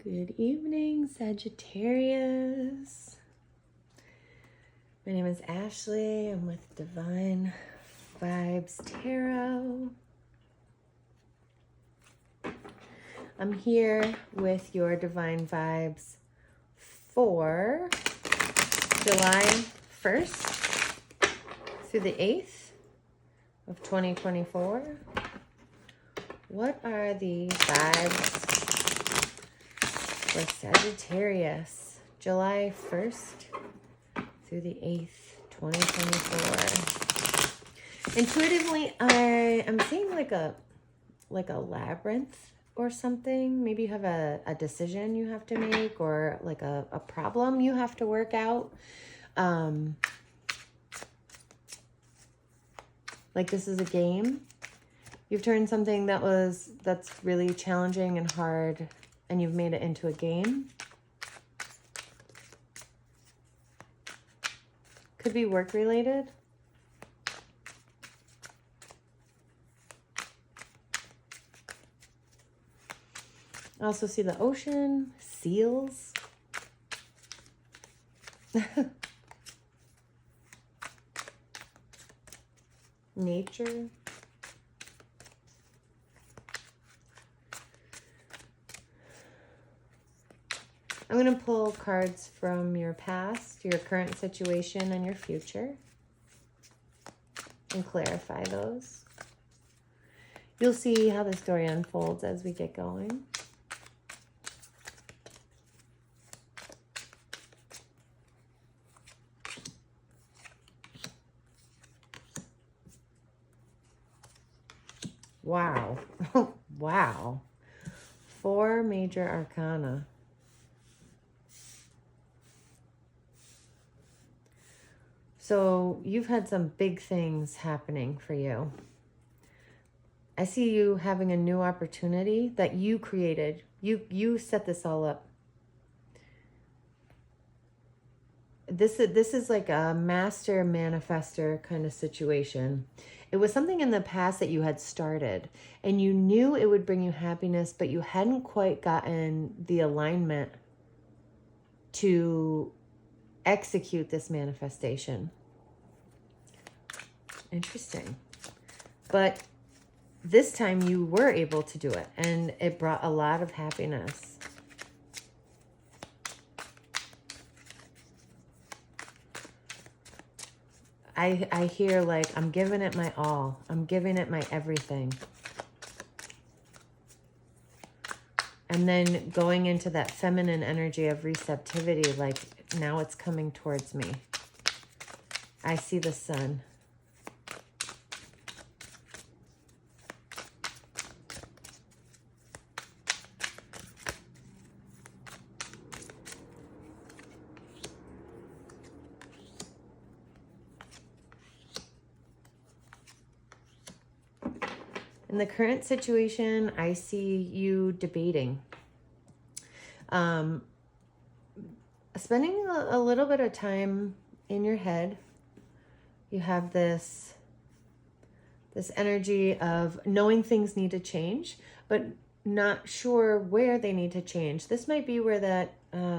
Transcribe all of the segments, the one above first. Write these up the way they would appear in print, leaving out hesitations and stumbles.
Good evening, Sagittarius. My name is Ashley. I'm with Divine Vibes Tarot. I'm here with your Divine Vibes for July 1st through the 8th of 2024. What are the vibes for Sagittarius, July 1st through the 8th, 2024. Intuitively, I'm seeing like a labyrinth or something. Maybe you have a decision you have to make, or like a problem you have to work out. Like this is a game. You've turned something that's really challenging and hard, and you've made it into a game. Could be work related. I also see the ocean, seals. Nature. I'm going to pull cards from your past, your current situation, and your future, and clarify those. You'll see how the story unfolds as we get going. Wow. Wow. 4 major arcana. So you've had some big things happening for you. I see you having a new opportunity that you created. You set this all up. This is like a master manifester kind of situation. It was something in the past that you had started, and you knew it would bring you happiness, but you hadn't quite gotten the alignment to execute this manifestation. Interesting. But this time you were able to do it, and it brought a lot of happiness. I hear like, I'm giving it my all. I'm giving it my everything. And then going into that feminine energy of receptivity, like now it's coming towards me. I see the sun. In the current situation, I see you debating. Spending a little bit of time in your head. You have this energy of knowing things need to change, but not sure where they need to change. This might be where that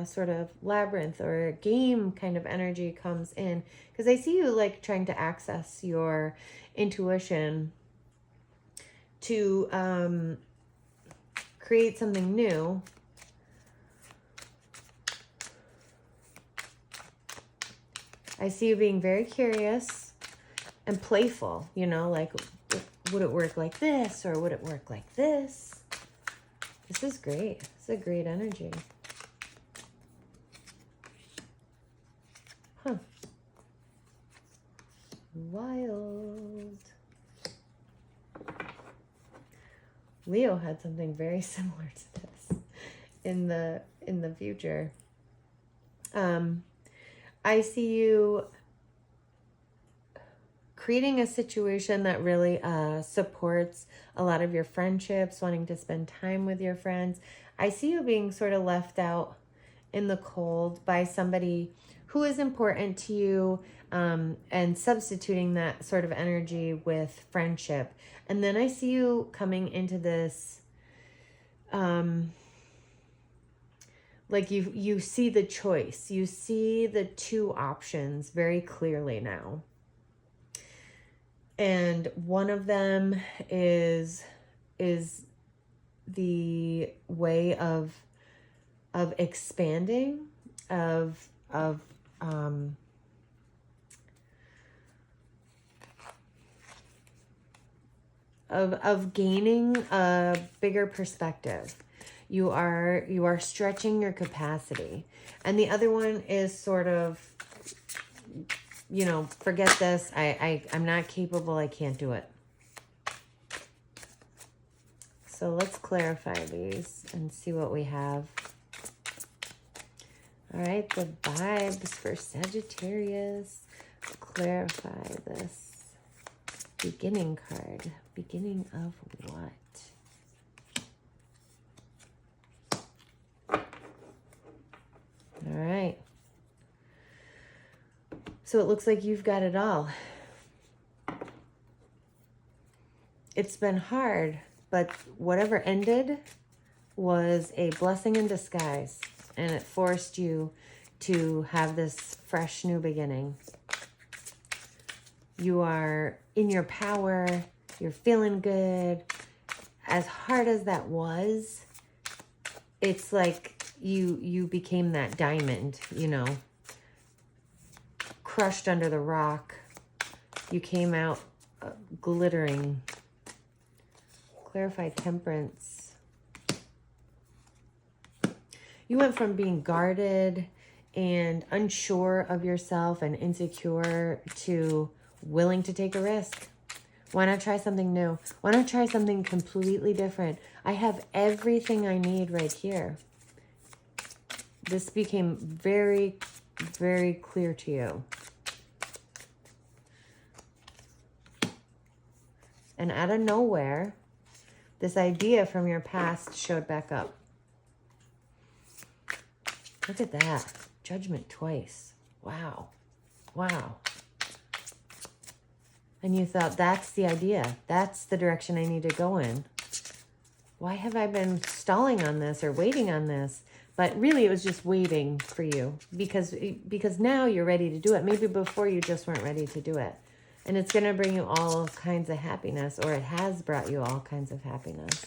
sort of labyrinth or game kind of energy comes in, because I see you like trying to access your intuition to create something new. I see you being very curious and playful, you know, like, would it work like this, or would it work like this? This is great. It's a great energy. Huh. Wild. Leo had something very similar to this in the future. I see you creating a situation that really supports a lot of your friendships, wanting to spend time with your friends. I see you being sort of left out in the cold by somebody who is important to you, and substituting that sort of energy with friendship. And then I see you coming into this like you see the choice. You see the two options very clearly now. And one of them is the way of expanding, of gaining a bigger perspective. You are stretching your capacity. And the other one is sort of, you know, forget this. I'm not capable. I can't do it. So let's clarify these and see what we have. All right, the vibes for Sagittarius. Clarify this. Beginning card. Beginning of what? All right. So it looks like you've got it all. It's been hard, but whatever ended was a blessing in disguise, and it forced you to have this fresh new beginning. You are in your power. You're feeling good. As hard as that was, it's like you became that diamond, you know, crushed under the rock. You came out glittering. Clarify temperance. You went from being guarded and unsure of yourself and insecure to willing to take a risk. Why not try something new? Why not try something completely different? I have everything I need right here. This became very, very clear to you. And out of nowhere, this idea from your past showed back up. Look at that. Judgment twice. Wow. Wow. And you thought, that's the idea. That's the direction I need to go in. Why have I been stalling on this or waiting on this? But really, it was just waiting for you because now you're ready to do it. Maybe before you just weren't ready to do it. And it's going to bring you all kinds of happiness, or it has brought you all kinds of happiness.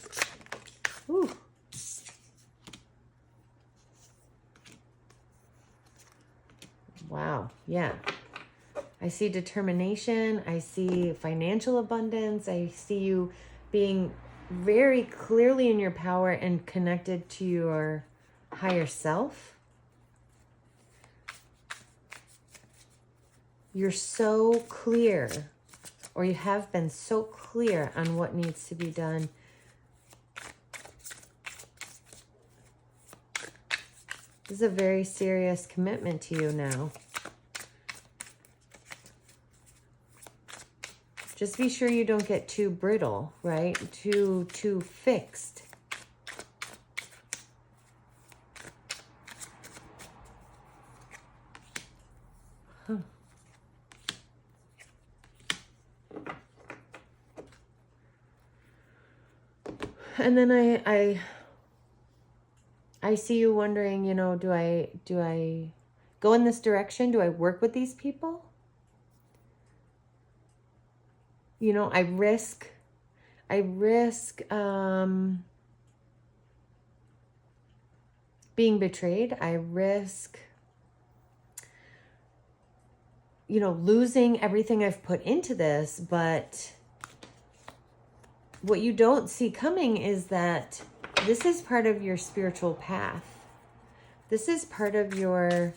Ooh. Wow. Yeah. I see determination. I see financial abundance. I see you being very clearly in your power and connected to your higher self. You're so clear, or you have been so clear on what needs to be done. This is a very serious commitment to you now. Just be sure you don't get too brittle, right? Too fixed. Huh. And then I see you wondering, you know, do I go in this direction? Do I work with these people? You know, I risk being betrayed. I risk, you know, losing everything I've put into this. But what you don't see coming is that this is part of your spiritual path. This is part of your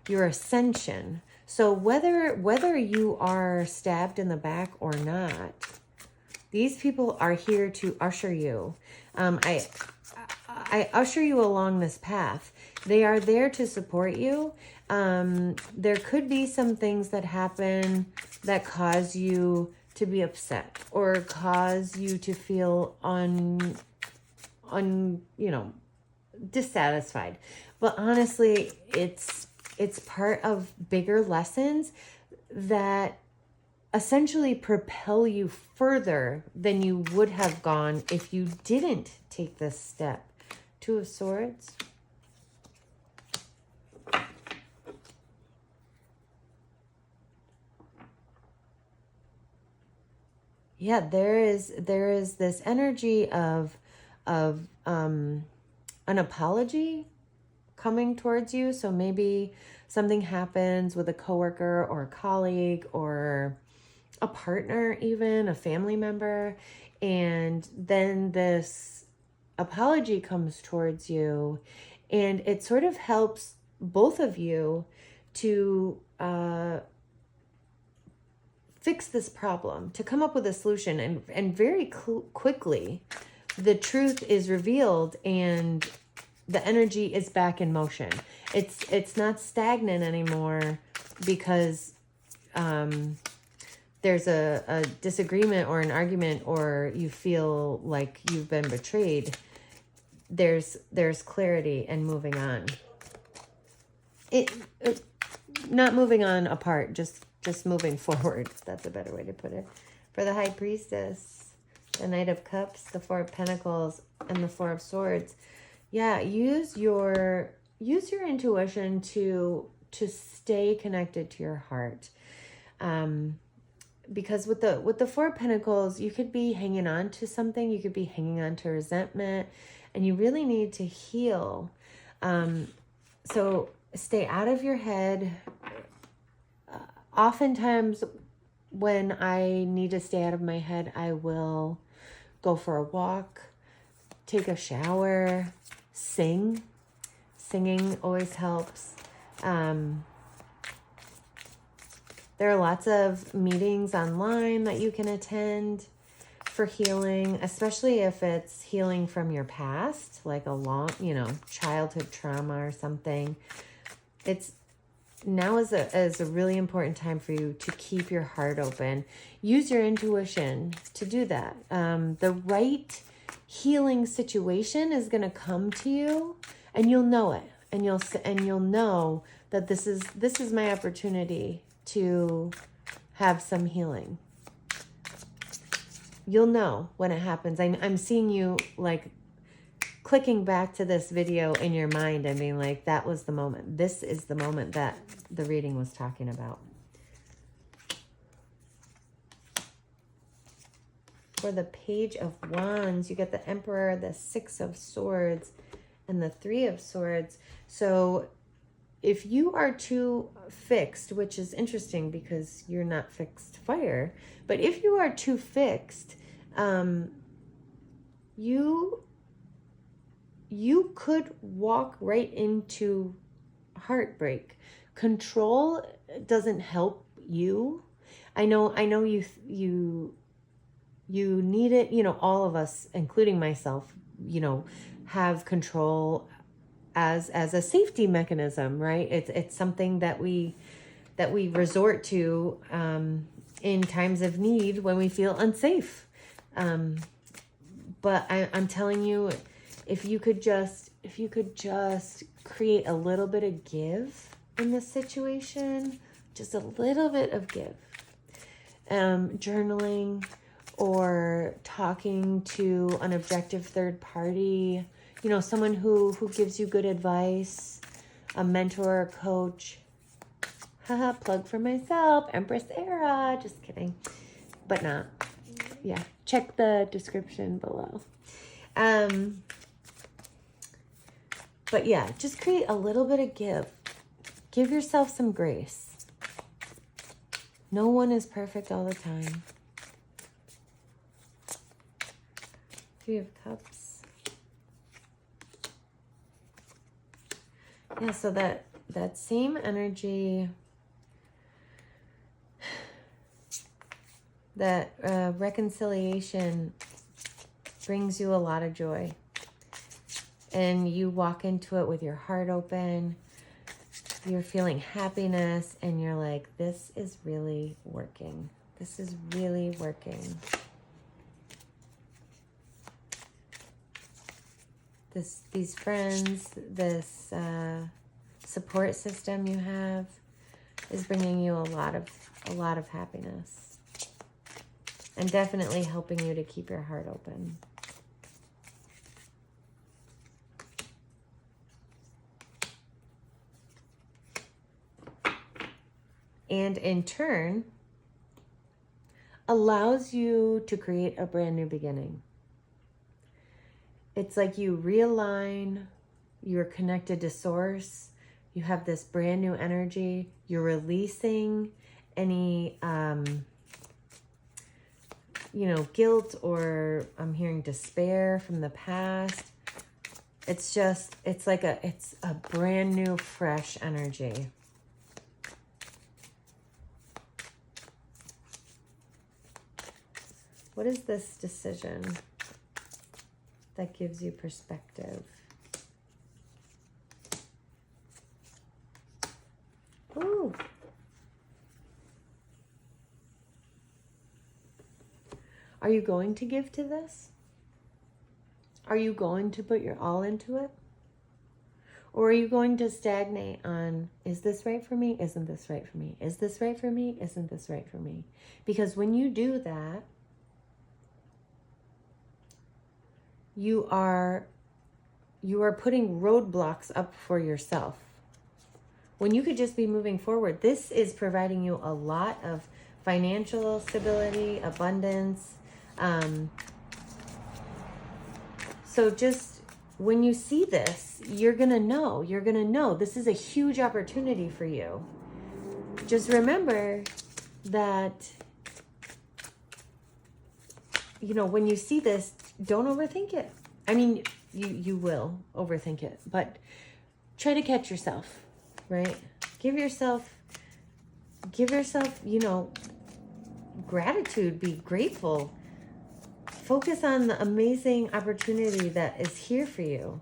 ascension. So whether you are stabbed in the back or not, these people are here to usher you. I usher you along this path. They are there to support you. There could be some things that happen that cause you to be upset or cause you to feel dissatisfied. But honestly, it's part of bigger lessons that essentially propel you further than you would have gone if you didn't take this step. Two of Swords. yeah, there is this energy of an apology coming towards you. So maybe something happens with a coworker or a colleague or a partner, even a family member, and then this apology comes towards you, and it sort of helps both of you to fix this problem, to come up with a solution, and very quickly the truth is revealed and the energy is back in motion. It's not stagnant anymore because there's a disagreement or an argument, or you feel like you've been betrayed. There's clarity and moving on. It not moving on apart, just moving forward. That's a better way to put it. For the High Priestess, the Knight of Cups, the Four of Pentacles, and the Four of Swords. Yeah, use your intuition to stay connected to your heart. Because with the Four of Pentacles, you could be hanging on to something. You could be hanging on to resentment, and you really need to heal. So stay out of your head. Oftentimes when I need to stay out of my head, I will go for a walk, take a shower, sing. Singing always helps. There are lots of meetings online that you can attend for healing, especially if it's healing from your past, like a long, childhood trauma or something. Now is a really important time for you to keep your heart open. Use your intuition to do that. The right healing situation is going to come to you, and you'll know it, and you'll know that this is my opportunity to have some healing. You'll know when it happens. I'm seeing you like clicking back to this video in your mind and being like, that was the moment. This is the moment that the reading was talking about. For the Page of Wands, you get the Emperor, the Six of Swords, and the Three of Swords. So if you are too fixed, which is interesting because you're not fixed fire, but if you are too fixed, you could walk right into heartbreak. Control doesn't help you. I know you need it. All of us, including myself, have control as a safety mechanism, right? It's something that we resort to in times of need when we feel unsafe. But I'm telling you, if you could just create a little bit of give in this situation, just a little bit of give, journaling or talking to an objective third party, someone who gives you good advice, a mentor or coach. Haha, plug for myself, Empress Era. Just kidding. But not. Yeah, check the description below. But yeah, just create a little bit of give. Give yourself some grace. No one is perfect all the time. Three of Cups. Yeah, so that same energy, that reconciliation brings you a lot of joy. And you walk into it with your heart open. You're feeling happiness, and you're like, this is really working. This is really working. These friends, this support system you have is bringing you a lot of happiness, and definitely helping you to keep your heart open. And in turn, allows you to create a brand new beginning. It's like you realign, you're connected to source, you have this brand new energy, you're releasing any, guilt, or I'm hearing despair from the past. It's a brand new, fresh energy. What is this decision that gives you perspective? Ooh. Are you going to give to this? Are you going to put your all into it? Or are you going to stagnate on, is this right for me? Isn't this right for me? Is this right for me? Isn't this right for me? Because when you do that, you are putting roadblocks up for yourself. When you could just be moving forward, this is providing you a lot of financial stability, abundance. So just when you see this, you're going to know this is a huge opportunity for you. Just remember that, when you see this, don't overthink it. I mean, you will overthink it, but try to catch yourself, right? Give yourself, gratitude, be grateful. Focus on the amazing opportunity that is here for you.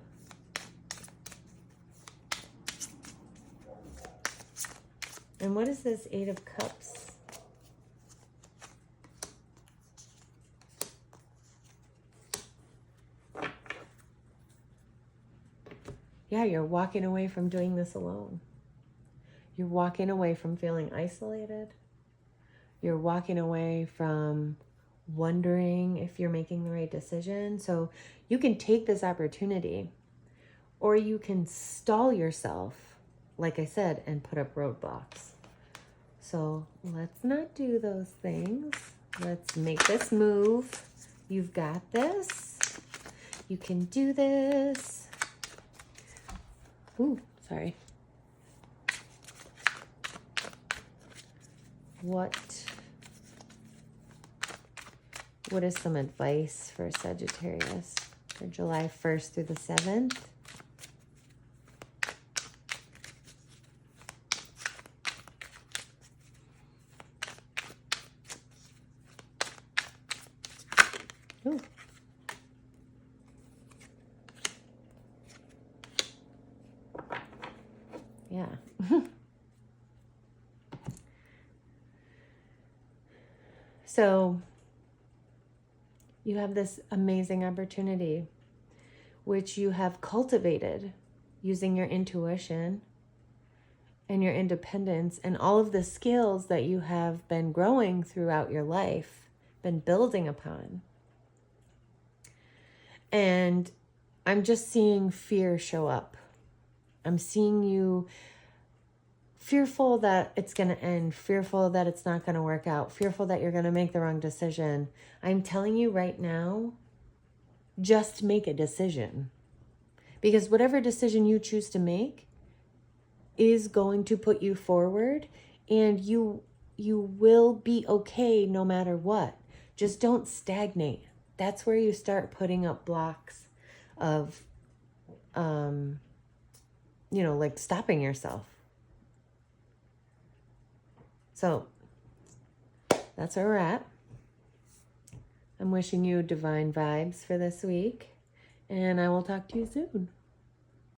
And what is this Eight of Cups? Yeah, you're walking away from doing this alone. You're walking away from feeling isolated. You're walking away from wondering if you're making the right decision. So you can take this opportunity, or you can stall yourself, like I said, and put up roadblocks. So let's not do those things. Let's make this move. You've got this. You can do this. Ooh, sorry. What is some advice for Sagittarius for July 1st through the 7th? Ooh. Yeah. So you have this amazing opportunity, which you have cultivated using your intuition and your independence and all of the skills that you have been growing throughout your life, been building upon. And I'm just seeing fear show up. I'm seeing you fearful that it's going to end, fearful that it's not going to work out, fearful that you're going to make the wrong decision. I'm telling you right now, just make a decision. Because whatever decision you choose to make is going to put you forward, and you will be okay no matter what. Just don't stagnate. That's where you start putting up blocks of, like stopping yourself. So that's where we're at. I'm wishing you divine vibes for this week, and I will talk to you soon.